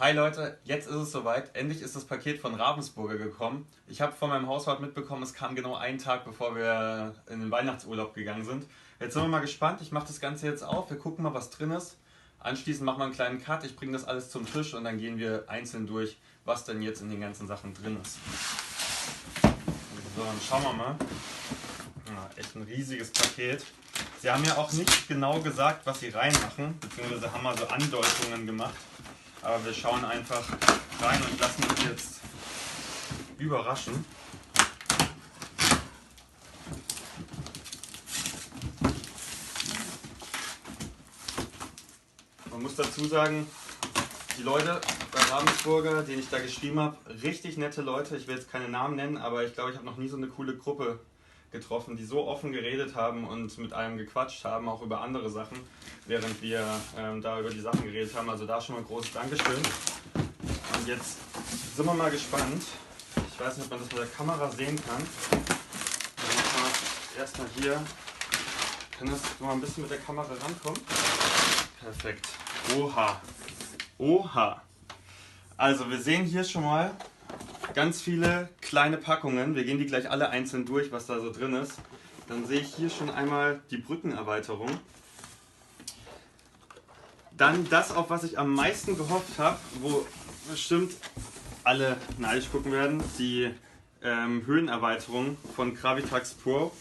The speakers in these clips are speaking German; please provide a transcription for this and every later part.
Hi Leute, jetzt ist es soweit. Endlich ist das Paket von Ravensburger gekommen. Ich habe von meinem Hauswart mitbekommen, es kam genau einen Tag, bevor wir in den Weihnachtsurlaub gegangen sind. Jetzt sind wir mal gespannt. Ich mache das Ganze jetzt auf. Wir gucken mal, was drin ist. Anschließend machen wir einen kleinen Cut. Ich bringe das alles zum Tisch und dann gehen wir einzeln durch, was denn jetzt in den ganzen Sachen drin ist. So, dann schauen wir mal. Ja, echt ein riesiges Paket. Sie haben ja auch nicht genau gesagt, was sie reinmachen, beziehungsweise haben mal so Andeutungen gemacht. Aber wir schauen einfach rein und lassen uns jetzt überraschen. Man muss dazu sagen, die Leute bei Ravensburger, denen ich da geschrieben habe, richtig nette Leute. Ich will jetzt keine Namen nennen, aber ich glaube, ich habe noch nie so eine coole Gruppe getroffen, die so offen geredet haben und mit einem gequatscht haben, auch über andere Sachen, während wir da über die Sachen geredet haben. Also da schon mal ein großes Dankeschön. Und jetzt sind wir mal gespannt. Ich weiß nicht, ob man das mit der Kamera sehen kann. Also machen wir erstmal hier. Kann das mal ein bisschen mit der Kamera rankommen? Perfekt. Oha. Oha. Also wir sehen hier schon mal ganz viele kleine Packungen. Wir gehen die gleich alle einzeln durch, was da so drin ist. Dann sehe ich hier schon einmal die Brückenerweiterung. Dann das, auf was ich am meisten gehofft habe, wo bestimmt alle neidisch gucken werden, die Höhenerweiterung von Gravitax Pro.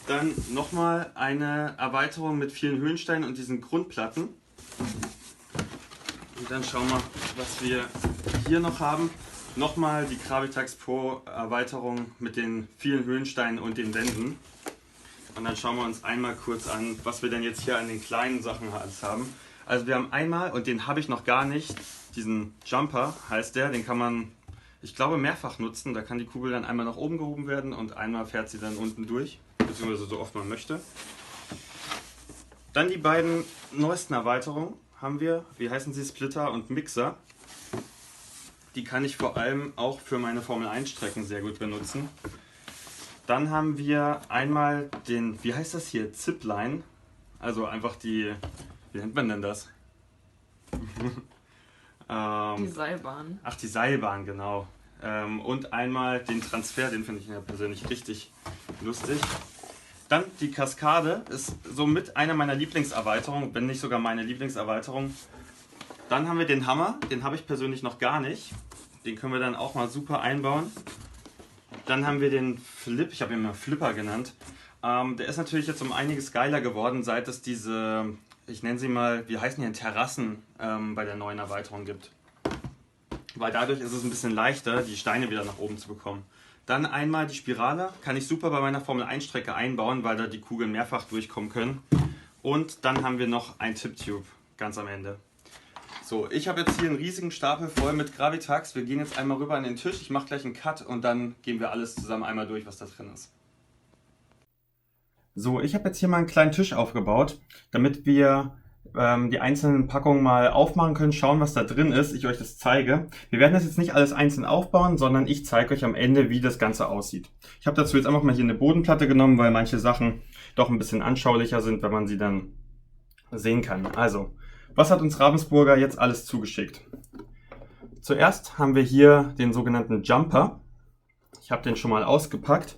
Dann nochmal eine Erweiterung mit vielen Höhensteinen und diesen Grundplatten. Und dann schauen wir, was wir hier noch haben. Nochmal die Gravitax Pro Erweiterung mit den vielen Höhensteinen und den Wänden. Und dann schauen wir uns einmal kurz an, was wir denn jetzt hier an den kleinen Sachen alles haben. Also wir haben einmal, und den habe ich noch gar nicht, diesen Jumper heißt der, den kann man, ich glaube, mehrfach nutzen. Da kann die Kugel dann einmal nach oben gehoben werden und einmal fährt sie dann unten durch, beziehungsweise so oft man möchte. Dann die beiden neuesten Erweiterungen haben wir, wie heißen sie, Splitter und Mixer. Die kann ich vor allem auch für meine Formel 1 Strecken sehr gut benutzen. Dann haben wir einmal den, wie heißt das hier, Zipline, also einfach die, wie nennt man denn das? Die Seilbahn. Ach, die Seilbahn, genau. Und einmal den Transfer, den finde ich ja persönlich richtig lustig. Dann die Kaskade ist somit eine meiner Lieblingserweiterungen, wenn nicht sogar meine Lieblingserweiterung. Dann haben wir den Hammer, den habe ich persönlich noch gar nicht. Den können wir dann auch mal super einbauen. Dann haben wir den Flip, ich habe ihn mal Flipper genannt. Der ist natürlich jetzt um einiges geiler geworden, seit es diese, ich nenne sie mal, wie heißen die, Terrassen bei der neuen Erweiterung gibt. Weil dadurch ist es ein bisschen leichter, die Steine wieder nach oben zu bekommen. Dann einmal die Spirale, kann ich super bei meiner Formel 1 Strecke einbauen, weil da die Kugeln mehrfach durchkommen können. Und dann haben wir noch ein Tip-Tube ganz am Ende. So, ich habe jetzt hier einen riesigen Stapel voll mit Gravitax. Wir gehen jetzt einmal rüber an den Tisch, ich mache gleich einen Cut und dann gehen wir alles zusammen einmal durch, was da drin ist. So, ich habe jetzt hier mal einen kleinen Tisch aufgebaut, damit wir die einzelnen Packungen mal aufmachen können, schauen, was da drin ist, ich euch das zeige. Wir werden das jetzt nicht alles einzeln aufbauen, sondern ich zeige euch am Ende, wie das Ganze aussieht. Ich habe dazu jetzt einfach mal hier eine Bodenplatte genommen, weil manche Sachen doch ein bisschen anschaulicher sind, wenn man sie dann sehen kann. Also, was hat uns Ravensburger jetzt alles zugeschickt? Zuerst haben wir hier den sogenannten Jumper. Ich habe den schon mal ausgepackt.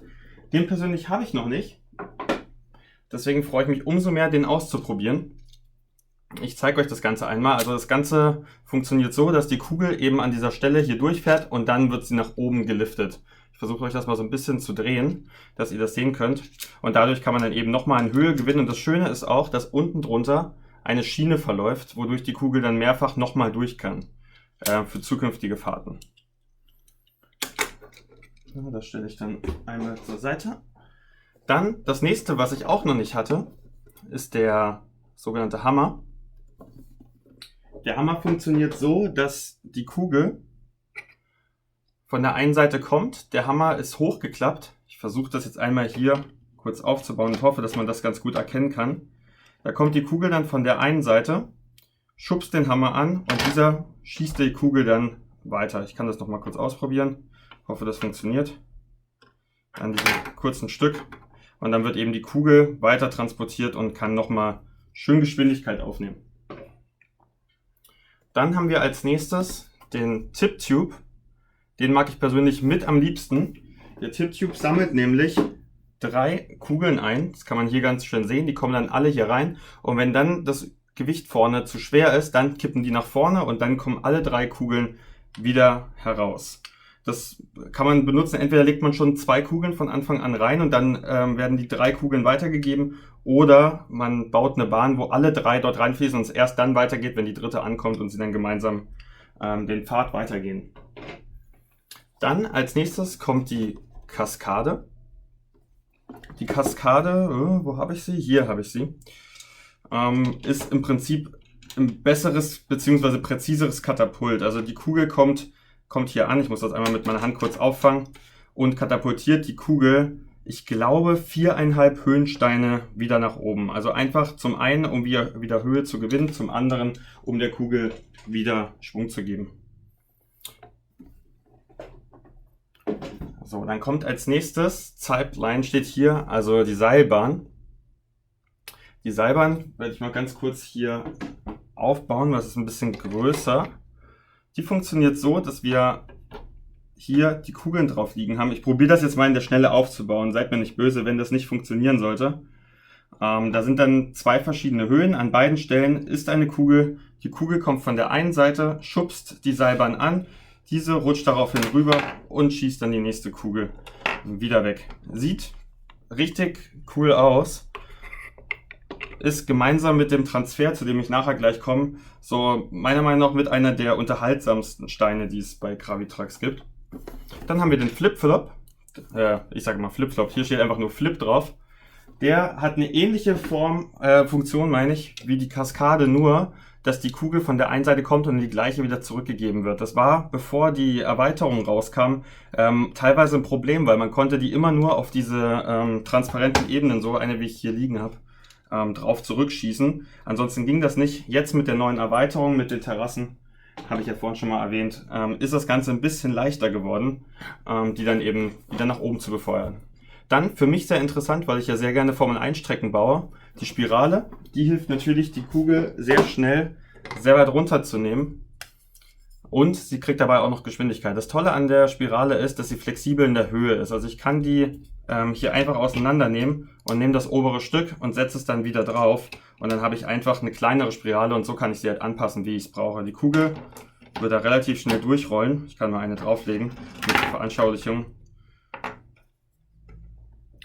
Den persönlich habe ich noch nicht. Deswegen freue ich mich umso mehr, den auszuprobieren. Ich zeige euch das Ganze einmal. Also das Ganze funktioniert so, dass die Kugel eben an dieser Stelle hier durchfährt und dann wird sie nach oben geliftet. Ich versuche euch das mal so ein bisschen zu drehen, dass ihr das sehen könnt. Und dadurch kann man dann eben nochmal in Höhe gewinnen. Und das Schöne ist auch, dass unten drunter eine Schiene verläuft, wodurch die Kugel dann mehrfach nochmal durch kann. Für zukünftige Fahrten. So, das stelle ich dann einmal zur Seite. Dann das nächste, was ich auch noch nicht hatte, ist der sogenannte Hammer. Der Hammer funktioniert so, dass die Kugel von der einen Seite kommt. Der Hammer ist hochgeklappt. Ich versuche das jetzt einmal hier kurz aufzubauen und hoffe, dass man das ganz gut erkennen kann. Da kommt die Kugel dann von der einen Seite, schubst den Hammer an und dieser schießt die Kugel dann weiter. Ich kann das noch mal kurz ausprobieren. Hoffe, das funktioniert. An diesem kurzen Stück. Und dann wird eben die Kugel weiter transportiert und kann nochmal schön Geschwindigkeit aufnehmen. Dann haben wir als nächstes den Tip-Tube. Den mag ich persönlich mit am liebsten. Der Tip-Tube sammelt nämlich 3 Kugeln ein. Das kann man hier ganz schön sehen. Die kommen dann alle hier rein. Und wenn dann das Gewicht vorne zu schwer ist, dann kippen die nach vorne und dann kommen alle 3 Kugeln wieder heraus. Das kann man benutzen. Entweder legt man schon 2 Kugeln von Anfang an rein und dann werden die 3 Kugeln weitergegeben. Oder man baut eine Bahn, wo alle 3 dort reinfließen und es erst dann weitergeht, wenn die dritte ankommt und sie dann gemeinsam den Pfad weitergehen. Dann als nächstes kommt die Kaskade. Die Kaskade, wo habe ich sie? Hier habe ich sie. Ist im Prinzip ein besseres bzw. präziseres Katapult. Also die Kugel kommt hier an. Ich muss das einmal mit meiner Hand kurz auffangen und katapultiert die Kugel, ich glaube, 4,5 Höhensteine wieder nach oben. Also einfach zum einen, um wieder Höhe zu gewinnen, zum anderen, um der Kugel wieder Schwung zu geben. So, dann kommt als nächstes, Zeitline steht hier, also die Seilbahn. Die Seilbahn werde ich mal ganz kurz hier aufbauen, das ist ein bisschen größer. Die funktioniert so, dass wir hier die Kugeln drauf liegen haben. Ich probiere das jetzt mal in der Schnelle aufzubauen, seid mir nicht böse, wenn das nicht funktionieren sollte. Da sind dann 2 verschiedene Höhen, an beiden Stellen ist eine Kugel. Die Kugel kommt von der einen Seite, schubst die Seilbahn an, diese rutscht daraufhin rüber und schießt dann die nächste Kugel wieder weg. Sieht richtig cool aus. Ist gemeinsam mit dem Transfer, zu dem ich nachher gleich komme, so meiner Meinung nach mit einer der unterhaltsamsten Steine, die es bei Gravitrax gibt. Dann haben wir den Flip-Flop. Ich sage mal Flip-Flop, hier steht einfach nur Flip drauf. Der hat eine ähnliche Funktion, meine ich, wie die Kaskade, nur dass die Kugel von der einen Seite kommt und die gleiche wieder zurückgegeben wird. Das war, bevor die Erweiterung rauskam, teilweise ein Problem, weil man konnte die immer nur auf diese transparenten Ebenen, so eine wie ich hier liegen habe, drauf zurückschießen. Ansonsten ging das nicht. Jetzt mit der neuen Erweiterung, mit den Terrassen, habe ich ja vorhin schon mal erwähnt, ist das Ganze ein bisschen leichter geworden, die dann eben wieder nach oben zu befeuern. Dann für mich sehr interessant, weil ich ja sehr gerne Formel-1-Strecken baue, die Spirale. Die hilft natürlich, die Kugel sehr schnell sehr weit runterzunehmen. Und sie kriegt dabei auch noch Geschwindigkeit. Das Tolle an der Spirale ist, dass sie flexibel in der Höhe ist. Also ich kann die hier einfach auseinandernehmen und nehme das obere Stück und setze es dann wieder drauf. Und dann habe ich einfach eine kleinere Spirale und so kann ich sie halt anpassen, wie ich es brauche. Die Kugel wird da relativ schnell durchrollen. Ich kann mal eine drauflegen mit Veranschaulichung.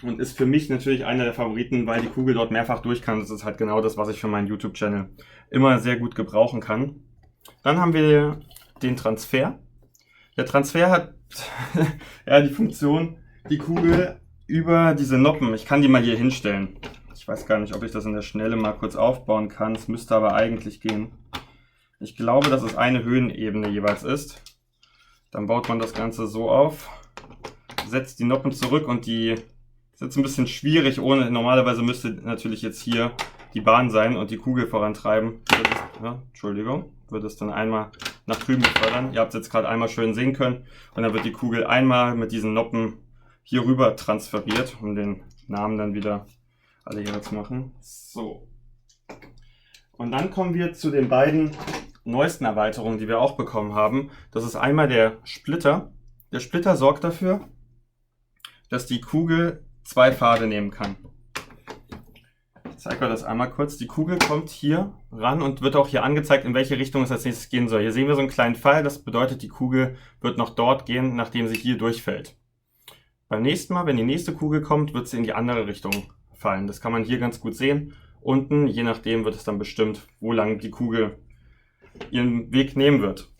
Und ist für mich natürlich einer der Favoriten, weil die Kugel dort mehrfach durch kann. Das ist halt genau das, was ich für meinen YouTube-Channel immer sehr gut gebrauchen kann. Dann haben wir den Transfer. Der Transfer hat ja die Funktion, die Kugel über diese Noppen, ich kann die mal hier hinstellen. Ich weiß gar nicht, ob ich das in der Schnelle mal kurz aufbauen kann. Es müsste aber eigentlich gehen. Ich glaube, dass es eine Höhenebene jeweils ist. Dann baut man das Ganze so auf, setzt die Noppen zurück und die ist jetzt ein bisschen schwierig, ohne, normalerweise müsste natürlich jetzt hier die Bahn sein und die Kugel vorantreiben. Wird es dann einmal nach drüben befördern. Ihr habt es jetzt gerade einmal schön sehen können. Und dann wird die Kugel einmal mit diesen Noppen hier rüber transferiert, um den Namen dann wieder alle hier zu machen. So. Und dann kommen wir zu den beiden neuesten Erweiterungen, die wir auch bekommen haben. Das ist einmal der Splitter. Der Splitter sorgt dafür, dass die Kugel 2 Pfade nehmen kann. Ich zeige euch das einmal kurz. Die Kugel kommt hier ran und wird auch hier angezeigt, in welche Richtung es als nächstes gehen soll. Hier sehen wir so einen kleinen Pfeil, das bedeutet, die Kugel wird noch dort gehen, nachdem sie hier durchfällt. Beim nächsten Mal, wenn die nächste Kugel kommt, wird sie in die andere Richtung fallen. Das kann man hier ganz gut sehen. Unten, je nachdem, wird es dann bestimmt, wo lang die Kugel ihren Weg nehmen wird.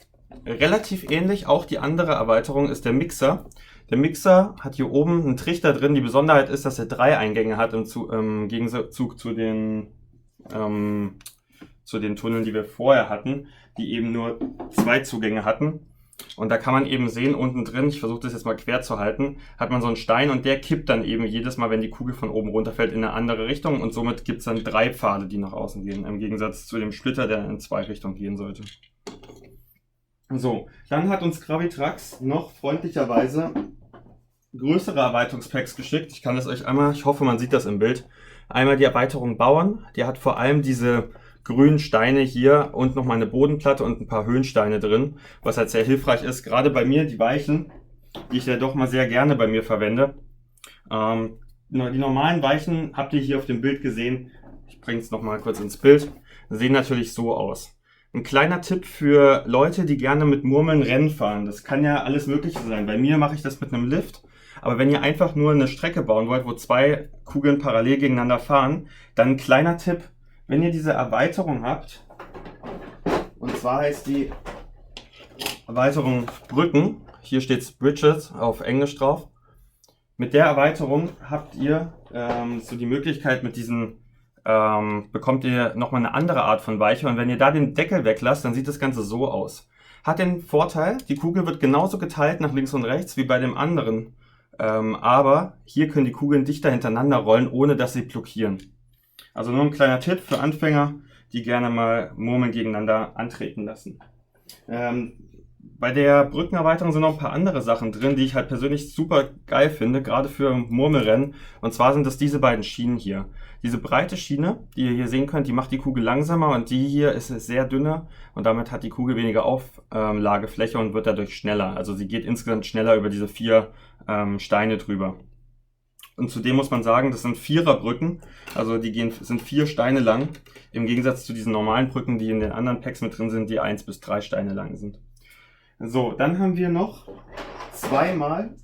Relativ ähnlich, auch die andere Erweiterung ist der Mixer. Der Mixer hat hier oben einen Trichter drin. Die Besonderheit ist, dass er 3 Eingänge hat im Gegenzug zu den Tunneln, die wir vorher hatten, die eben nur 2 Zugänge hatten. Und da kann man eben sehen, unten drin, ich versuche das jetzt mal quer zu halten, hat man so einen Stein und der kippt dann eben jedes Mal, wenn die Kugel von oben runterfällt, in eine andere Richtung. Und somit gibt es dann 3 Pfade, die nach außen gehen, im Gegensatz zu dem Splitter, der in 2 Richtungen gehen sollte. So, dann hat uns Gravitrax noch freundlicherweise größere Erweiterungspacks geschickt. Ich kann das euch einmal, ich hoffe man sieht das im Bild. Einmal die Erweiterung Bauern, die hat vor allem diese grünen Steine hier und nochmal eine Bodenplatte und ein paar Höhensteine drin, was halt sehr hilfreich ist. Gerade bei mir, die Weichen, die ich ja doch mal sehr gerne bei mir verwende. Die normalen Weichen habt ihr hier auf dem Bild gesehen. Ich bringe es nochmal kurz ins Bild. Sehen natürlich so aus. Ein kleiner Tipp für Leute, die gerne mit Murmeln Rennen fahren. Das kann ja alles Mögliche sein. Bei mir mache ich das mit einem Lift. Aber wenn ihr einfach nur eine Strecke bauen wollt, wo zwei Kugeln parallel gegeneinander fahren, dann ein kleiner Tipp. Wenn ihr diese Erweiterung habt, und zwar heißt die Erweiterung Brücken, hier steht Bridges auf Englisch drauf. Mit der Erweiterung habt ihr so die Möglichkeit, mit diesen bekommt ihr nochmal eine andere Art von Weiche, und wenn ihr da den Deckel weglasst, dann sieht das Ganze so aus. Hat den Vorteil, die Kugel wird genauso geteilt nach links und rechts wie bei dem anderen, aber hier können die Kugeln dichter hintereinander rollen, ohne dass sie blockieren. Also nur ein kleiner Tipp für Anfänger, die gerne mal Murmeln gegeneinander antreten lassen. Bei der Brückenerweiterung sind noch ein paar andere Sachen drin, die ich halt persönlich super geil finde, gerade für Murmelrennen. Und zwar sind das diese beiden Schienen hier. Diese breite Schiene, die ihr hier sehen könnt, die macht die Kugel langsamer, und die hier ist sehr dünner und damit hat die Kugel weniger Auflagefläche und wird dadurch schneller. Also sie geht insgesamt schneller über diese 4 Steine drüber. Und zudem muss man sagen, das sind Viererbrücken, also sind 4 Steine lang, im Gegensatz zu diesen normalen Brücken, die in den anderen Packs mit drin sind, die 1 bis 3 Steine lang sind. So, dann haben wir noch zweimal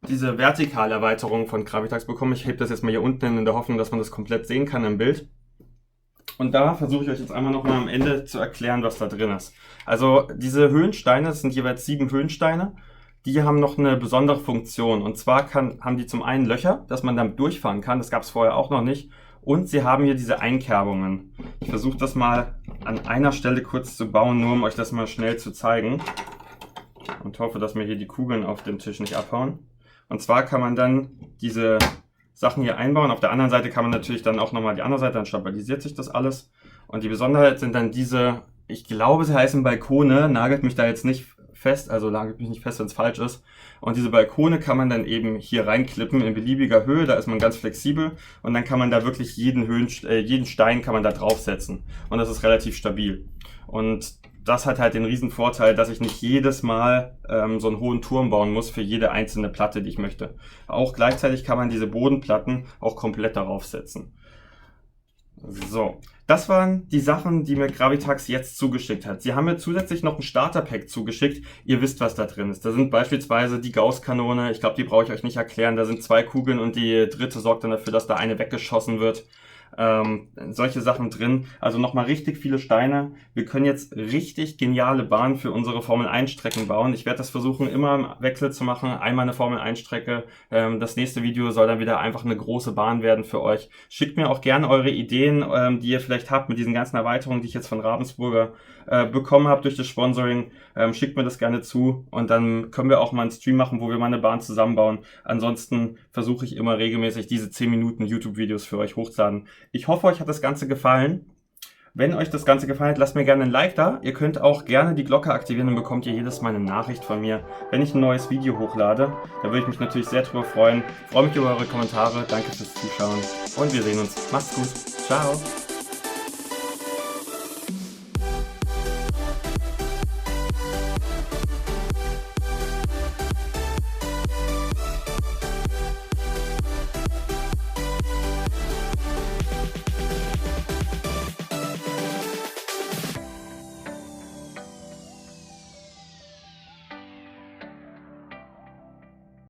diese Vertikalerweiterung von Gravitax bekommen. Ich hebe das jetzt mal hier unten hin, in der Hoffnung, dass man das komplett sehen kann im Bild. Und da versuche ich euch jetzt einmal nochmal am Ende zu erklären, was da drin ist. Also diese Höhensteine, das sind jeweils 7 Höhensteine, die haben noch eine besondere Funktion. Und zwar haben die zum einen Löcher, dass man damit durchfahren kann. Das gab es vorher auch noch nicht. Und sie haben hier diese Einkerbungen. Ich versuche das mal an einer Stelle kurz zu bauen, nur um euch das mal schnell zu zeigen. Und hoffe, dass mir hier die Kugeln auf dem Tisch nicht abhauen. Und zwar kann man dann diese Sachen hier einbauen. Auf der anderen Seite kann man natürlich dann auch nochmal die andere Seite, dann stabilisiert sich das alles. Und die Besonderheit sind dann diese, ich glaube, sie heißen Balkone, nagelt mich da jetzt nicht fest, also nagelt mich nicht fest, wenn es falsch ist. Und diese Balkone kann man dann eben hier reinklippen in beliebiger Höhe, da ist man ganz flexibel, und dann kann man da wirklich jeden Stein kann man da draufsetzen. Und das ist relativ stabil. Und das hat halt den riesen Vorteil, dass ich nicht jedes Mal so einen hohen Turm bauen muss für jede einzelne Platte, die ich möchte. Auch gleichzeitig kann man diese Bodenplatten auch komplett darauf setzen. So, das waren die Sachen, die mir Gravitax jetzt zugeschickt hat. Sie haben mir zusätzlich noch ein Starter-Pack zugeschickt. Ihr wisst, was da drin ist. Da sind beispielsweise die Gauss-Kanone. Ich glaube, die brauche ich euch nicht erklären. Da sind 2 Kugeln und die dritte sorgt dann dafür, dass da eine weggeschossen wird. Solche Sachen drin. Also nochmal richtig viele Steine. Wir können jetzt richtig geniale Bahnen für unsere Formel 1 Strecken bauen. Ich werde das versuchen, immer im Wechsel zu machen. Einmal eine Formel 1 Strecke. Das nächste Video soll dann wieder einfach eine große Bahn werden für euch. Schickt mir auch gerne eure Ideen, die ihr vielleicht habt mit diesen ganzen Erweiterungen, die ich jetzt von Ravensburger bekommen habe durch das Sponsoring. Schickt mir das gerne zu, und dann können wir auch mal einen Stream machen, wo wir mal eine Bahn zusammenbauen. Ansonsten versuche ich immer regelmäßig diese 10 Minuten YouTube-Videos für euch hochzuladen. Ich hoffe, euch hat das Ganze gefallen. Wenn euch das Ganze gefallen hat, lasst mir gerne ein Like da. Ihr könnt auch gerne die Glocke aktivieren, dann bekommt ihr jedes Mal eine Nachricht von mir, wenn ich ein neues Video hochlade. Da würde ich mich natürlich sehr drüber freuen. Ich freue mich über eure Kommentare. Danke fürs Zuschauen und wir sehen uns. Macht's gut. Ciao.